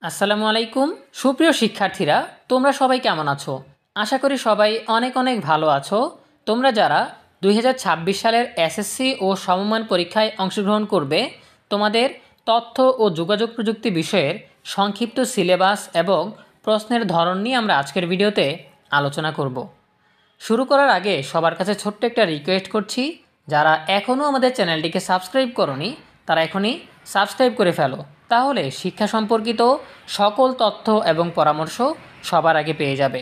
আসসালামু আলাইকুম সুপ্রিয় শিক্ষার্থীরা, তোমরা সবাই কেমন আছো? আশা করি সবাই অনেক অনেক ভালো আছো। তোমরা যারা 2026 সালের এসএসসি ও সমমান পরীক্ষায় অংশগ্রহণ করবে, তোমাদের তথ্য ও যোগাযোগ প্রযুক্তি বিষয়ের সংক্ষিপ্ত সিলেবাস এবং প্রশ্নের ধরন নিয়ে আমরা আজকের ভিডিওতে আলোচনা করব। শুরু করার আগে সবার কাছে ছোট্ট একটা রিকোয়েস্ট করছি, যারা এখনও আমাদের চ্যানেলটিকে সাবস্ক্রাইব করোনি তারা এখনই সাবস্ক্রাইব করে ফেলো, তাহলে শিক্ষা সম্পর্কিত সকল তথ্য এবং পরামর্শ সবার আগে পেয়ে যাবে।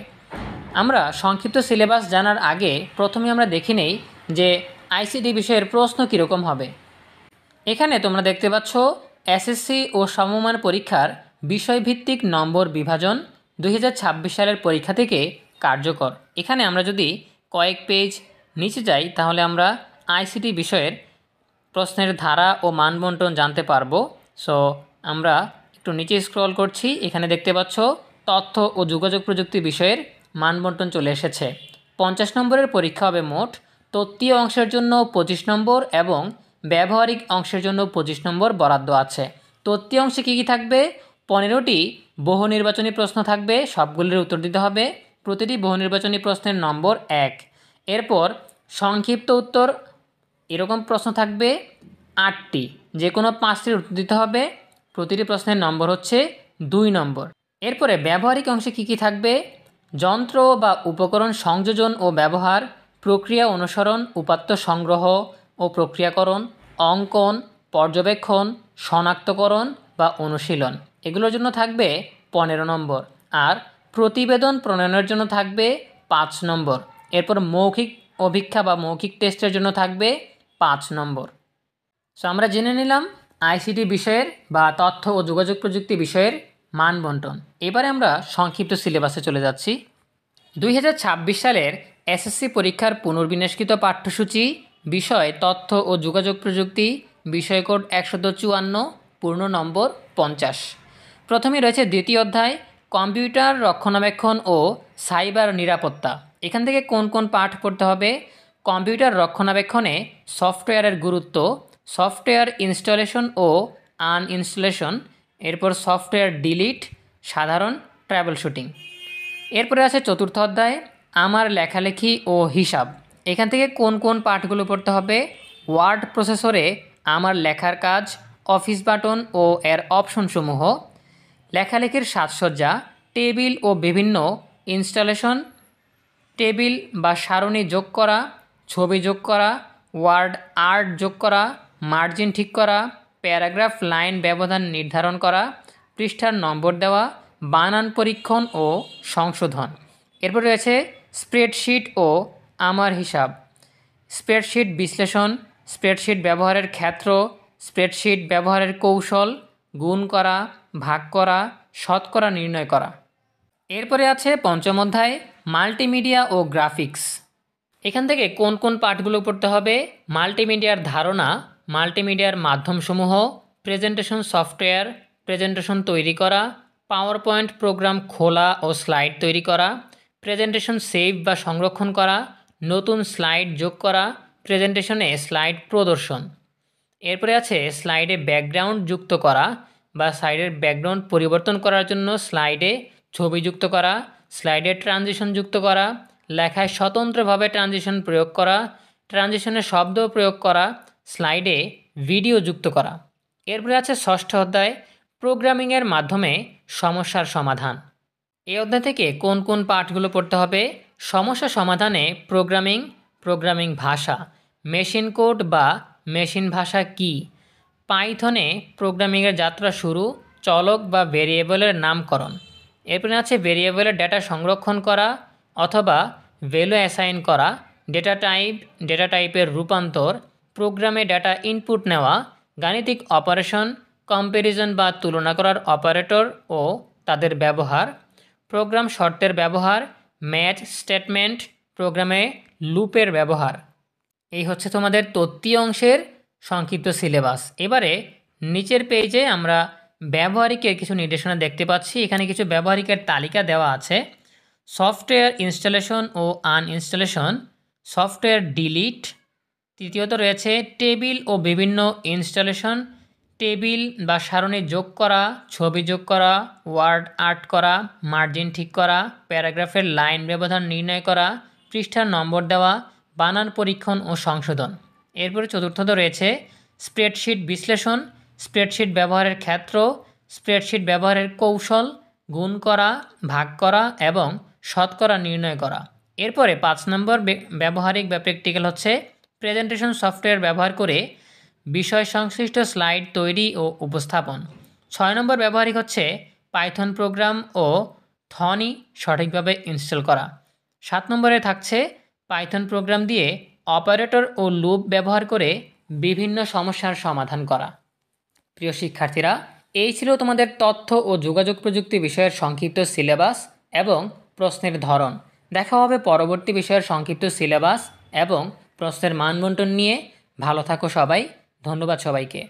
আমরা সংক্ষিপ্ত সিলেবাস জানার আগে প্রথমে আমরা দেখে নেই যে আইসিটি বিষয়ের প্রশ্ন কীরকম হবে। এখানে তোমরা দেখতে পাচ্ছ এসএসসি ও সমমান পরীক্ষার বিষয়ভিত্তিক নম্বর বিভাজন 2026 সালের পরীক্ষা থেকে কার্যকর। এখানে আমরা যদি কয়েক পেজ নিচে যাই তাহলে আমরা আইসিটি বিষয়ের প্রশ্নের ধারা ও মানবন্টন জানতে পারবো। সো আমরা একটু নিচে স্ক্রল করছি, এখানে দেখতে পাচ্ছ তথ্য ও যোগাযোগ প্রযুক্তি বিষয়ের মানবন্টন চলে এসেছে। 50 নম্বরের পরীক্ষা হবে মোট। তত্ত্বীয় অংশের জন্য 25 নম্বর এবং ব্যবহারিক অংশের জন্য 25 নম্বর বরাদ্দ আছে। তত্ত্বীয় অংশে কী কী থাকবে? 15টি বহু নির্বাচনী প্রশ্ন থাকবে, সবগুলির উত্তর দিতে হবে। প্রতিটি বহু নির্বাচনী প্রশ্নের নম্বর 1। এরপর সংক্ষিপ্ত উত্তর এরকম প্রশ্ন থাকবে 8টি, যে কোনো 5টির উত্তর দিতে হবে। প্রতিটি প্রশ্নের নম্বর হচ্ছে 2 নম্বর। এরপরে ব্যবহারিক অংশে কী কী থাকবে? যন্ত্র বা উপকরণ সংযোজন ও ব্যবহার, প্রক্রিয়া অনুসরণ, উপাত্ত সংগ্রহ ও প্রক্রিয়াকরণ, অঙ্কন, পর্যবেক্ষণ, শনাক্তকরণ বা অনুশীলন, এগুলোর জন্য থাকবে 15 নম্বর। আর প্রতিবেদন প্রণয়নের জন্য থাকবে 5 নম্বর। এরপর মৌখিক অভিক্ষা বা মৌখিক টেস্টের জন্য থাকবে 5 নম্বর। সো আমরা জেনে নিলাম আইসিটি বিষয়ের বা তথ্য ও যোগাযোগ প্রযুক্তি বিষয়ের মান বন্টন। এবারে আমরা সংক্ষিপ্ত সিলেবাসে চলে যাচ্ছি। 2026 সালের এসএসসি পরীক্ষার পুনর্বিন্যাসকৃত পাঠ্যসূচি, বিষয় তথ্য ও যোগাযোগ প্রযুক্তি, বিষয় কোড 154, পূর্ণ নম্বর 50। প্রথমে রয়েছে দ্বিতীয় অধ্যায় কম্পিউটার রক্ষণাবেক্ষণ ও সাইবার নিরাপত্তা। এখান থেকে কোন কোন পাঠ পড়তে হবে? কম্পিউটার রক্ষণাবেক্ষণে সফটওয়্যারের গুরুত্ব, সফটওয়্যার ইনস্টলেশন ও আনইনস্টলেশন, এরপর সফটওয়্যার ডিলিট, সাধারণ ট্রাবল শুটিং। এরপরে আছে চতুর্থ অধ্যায় আমার লেখালেখি ও হিসাব। এখান থেকে কোন কোন পাঠগুলো পড়তে হবে? ওয়ার্ড প্রসেসরে আমার লেখার কাজ, অফিস বাটন ও এর অপশনসমূহ, লেখালেখির সাজসজ্জা, টেবিল ও বিভিন্ন ইনস্টলেশন, টেবিল বা সারণী যোগ করা, ছবি যোগ করা, ওয়ার্ড আর্ট যোগ করা, মার্জিন ঠিক করা, প্যারাগ্রাফ লাইন ব্যবধান নির্ধারণ করা, পৃষ্ঠার নম্বর দেওয়া, বানান পরীক্ষণ ও সংশোধন। এরপর রয়েছে স্প্রেডশিট ও আমার হিসাব, স্প্রেডশিট বিশ্লেষণ, স্প্রেডশিট ব্যবহারের ক্ষেত্র, স্প্রেডশিট ব্যবহারের কৌশল, গুণ করা, ভাগ করা, শতকরা নির্ণয় করা। এরপরে আছে পঞ্চম অধ্যায় মাল্টিমিডিয়া ও গ্রাফিক্স। এখান থেকে কোন কোন পাঠগুলো পড়তে হবে? মাল্টিমিডিয়ার ধারণা, মাল্টিমিডিয়ার মাধ্যমসমূহ, প্রেজেন্টেশন সফটওয়্যার, প্রেজেন্টেশন তৈরি করা, পাওয়ার পয়েন্ট প্রোগ্রাম খোলা ও স্লাইড তৈরি করা, প্রেজেন্টেশন সেভ বা সংরক্ষণ করা, নতুন স্লাইড যোগ করা, প্রেজেন্টেশনে স্লাইড প্রদর্শন। এরপরে আছে স্লাইডে ব্যাকগ্রাউন্ড যুক্ত করা বা স্লাইডের ব্যাকগ্রাউন্ড পরিবর্তন করার জন্য স্লাইডে ছবি যুক্ত করা, স্লাইডে ট্রানজিশন যুক্ত করা, লেখায় স্বতন্ত্রভাবে ট্রানজিশন প্রয়োগ করা, ট্রানজিশনে শব্দ প্রয়োগ করা, স্লাইডে ভিডিও যুক্ত করা। এরপরে আছে ষষ্ঠ অধ্যায় প্রোগ্রামিংয়ের মাধ্যমে সমস্যার সমাধান। এই অধ্যায় থেকে কোন কোন পাঠগুলো পড়তে হবে? সমস্যা সমাধানে প্রোগ্রামিং, প্রোগ্রামিং ভাষা, মেশিন কোড বা মেশিন ভাষা কি, পাইথনে প্রোগ্রামিংয়ের যাত্রা শুরু, চলক বা ভেরিয়েবলের নামকরণ। এরপরে আছে ভেরিয়েবলের ডেটা সংরক্ষণ করা অথবা ভ্যালু অ্যাসাইন করা, ডেটা টাইপের রূপান্তর, প্রোগ্রামে ডেটা ইনপুট নেওয়া, গাণিতিক অপারেশন, কম্প্যারিজন বা তুলনা করার অপারেটর ও তাদের ব্যবহার, প্রোগ্রাম শর্তের ব্যবহার, ম্যাচ স্টেটমেন্ট, প্রোগ্রামে লুপের ব্যবহার। এই হচ্ছে তোমাদের তত্ত্বীয় অংশের সংক্ষিপ্ত সিলেবাস। এবারে নিচের পেজে আমরা ব্যবহারিকের কিছু নির্দেশনা দেখতে পাচ্ছি। এখানে কিছু ব্যবহারিকের তালিকা দেওয়া আছে। সফটওয়্যার ইনস্টলেশন ও আনইনস্টলেশন, সফটওয়্যার ডিলিট। তৃতীয়ত রয়েছে টেবিল ও বিভিন্ন ইনস্টলেশন, টেবিল বা সারণী যোগ করা, ছবি যোগ করা, ওয়ার্ড আর্ট করা, মার্জিন ঠিক করা, প্যারাগ্রাফের লাইন ব্যবধান নির্ণয় করা, পৃষ্ঠার নম্বর দেওয়া, বানান পরীক্ষণ ও সংশোধন। এরপরে চতুর্থত রয়েছে স্প্রেডশিট বিশ্লেষণ, স্প্রেডশিট ব্যবহারের ক্ষেত্র, স্প্রেডশিট ব্যবহারের কৌশল, গুণ করা, ভাগ করা এবং শতকরা নির্ণয় করা। এরপরে 5 নম্বর ব্যবহারিক বা প্র্যাকটিক্যাল হচ্ছে প্রেজেন্টেশন সফটওয়্যার ব্যবহার করে বিষয় সংশ্লিষ্ট স্লাইড তৈরি ও উপস্থাপন। 6 নম্বর ব্যবহারিক হচ্ছে পাইথন প্রোগ্রাম ও থনি সঠিকভাবে ইনস্টল করা। 7 নম্বরে থাকছে পাইথন প্রোগ্রাম দিয়ে অপারেটর ও লুপ ব্যবহার করে বিভিন্ন সমস্যার সমাধান করা। প্রিয় শিক্ষার্থীরা, এই ছিল তোমাদের তথ্য ও যোগাযোগ প্রযুক্তি বিষয়ের সংক্ষিপ্ত সিলেবাস এবং প্রশ্নের ধরন। দেখা হবে পরবর্তী বিষয়ের সংক্ষিপ্ত সিলেবাস এবং প্রশ্নের মান বণ্টন নিয়ে। ভালো থাকো সবাই। ধন্যবাদ সবাইকে।